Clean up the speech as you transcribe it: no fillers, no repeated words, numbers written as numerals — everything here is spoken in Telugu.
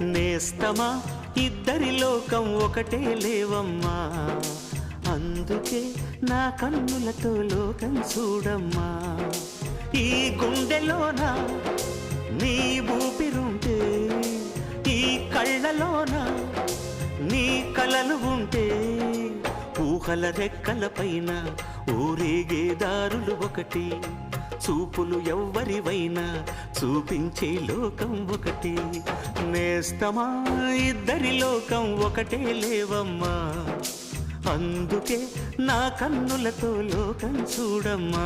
నేస్తమా ఇద్దరి లోకం ఒకటే లేవమ్మా, అందుకే నా కన్నులతో లోకం చూడమ్మా. ఈ గుండెలోన నీ ఊపిరుంటే, ఈ కళ్ళలోన నీ కలలు ఉంటే, ఊహల రెక్కల పైన ఊరేగే దారులు ఒకటి, చూపులు ఎవ్వరివైనా చూపించే లోకం ఒకటి. నేస్తమా ఇద్దరి లోకం ఒకటే లేవమ్మా, అందుకే నా కన్నులతో లోకం చూడమ్మా.